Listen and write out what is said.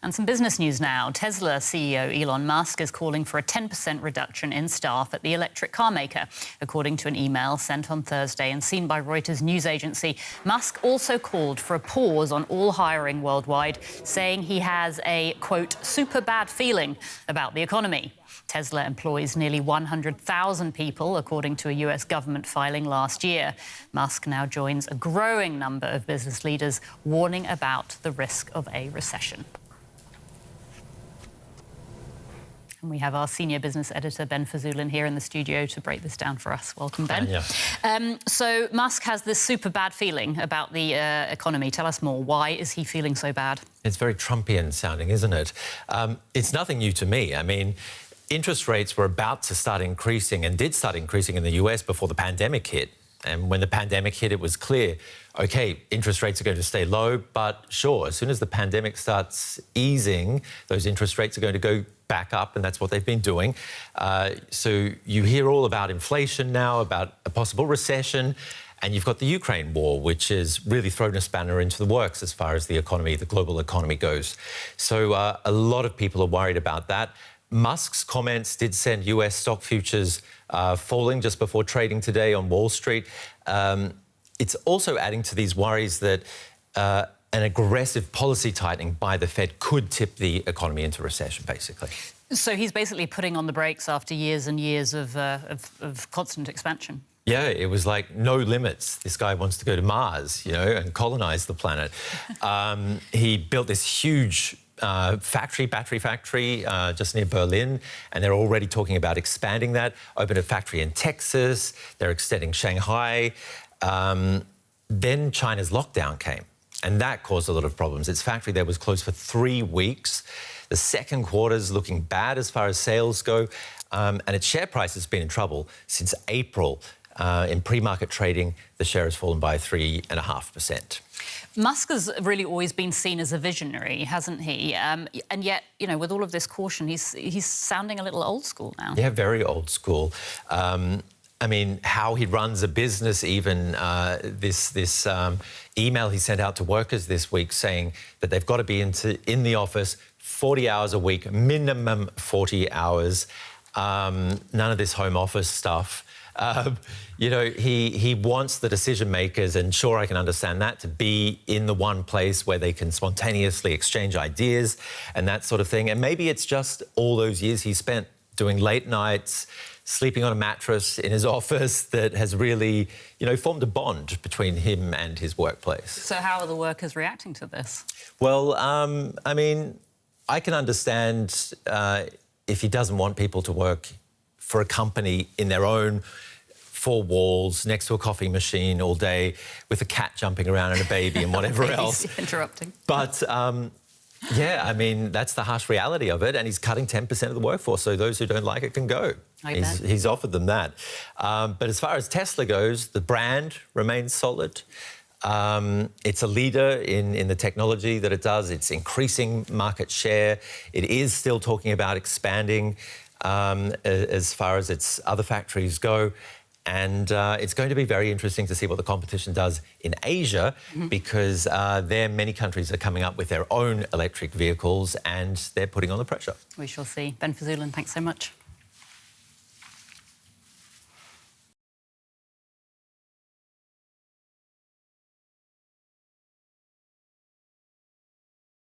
And some business news now. Tesla CEO Elon Musk is calling for a 10% reduction in staff at the electric car maker. According to an email sent on Thursday and seen by Reuters news agency, Musk also called for a pause on all hiring worldwide, saying he has a, quote, super bad feeling about the economy. Tesla employs nearly 100,000 people, according to a US government filing last year. Musk now joins a growing number of business leaders warning about the risk of a recession. And we have our senior business editor, Ben Fazulin, here in the studio to break this down for us. Welcome, Ben. So Musk has this super bad feeling about the economy. Tell us more. Why is he feeling so bad? It's very Trumpian sounding, isn't it? It's nothing new to me. I mean, interest rates were about to start increasing and did start increasing in the US before the pandemic hit. And when the pandemic hit, it was clear, OK, interest rates are going to stay low, but sure, as soon as the pandemic starts easing, those interest rates are going to go back up, and that's what they've been doing. So you hear all about inflation now, about a possible recession, and you've got the Ukraine war, which has really thrown a spanner into the works as far as the economy, the global economy goes. So a lot of people are worried about that. Musk's comments did send US stock futures falling just before trading today on Wall Street. It's also adding to these worries that an aggressive policy tightening by the Fed could tip the economy into recession, basically. So he's basically putting on the brakes after years and years of constant expansion. Yeah, it was like no limits. This guy wants to go to Mars, and colonize the planet. He built this huge battery factory just near Berlin, and they're already talking about expanding that. Opened a factory in Texas. They're extending Shanghai. Then China's lockdown came, and that caused a lot of problems. Its factory there was closed for 3 weeks. The second quarter's looking bad as far as sales go, and its share price has been in trouble since April. In pre-market trading, the share has fallen by 3.5%. Musk has really always been seen as a visionary, hasn't he? And yet, with all of this caution, he's sounding a little old school now. Yeah, very old school. I mean, how he runs a business, even this email he sent out to workers this week saying that they've got to be in the office 40 hours a week, minimum 40 hours, none of this home office stuff. He wants the decision makers, and sure, I can understand that, to be in the one place where they can spontaneously exchange ideas and that sort of thing. And maybe it's just all those years he spent doing late nights, sleeping on a mattress in his office that has really, formed a bond between him and his workplace. So how are the workers reacting to this? Well, I mean, I can understand if he doesn't want people to work for a company in their own four walls, next to a coffee machine all day, with a cat jumping around and a baby and whatever else. Interrupting. But, yeah, I mean, that's the harsh reality of it, and he's cutting 10% of the workforce, so those who don't like it can go. He's offered them that. But as far as Tesla goes, the brand remains solid. It's a leader in the technology that it does. It's increasing market share. It is still talking about expanding as far as its other factories go. And it's going to be very interesting to see what the competition does in Asia, because many countries are coming up with their own electric vehicles and they're putting on the pressure. We shall see. Ben Fazulin, thanks so much.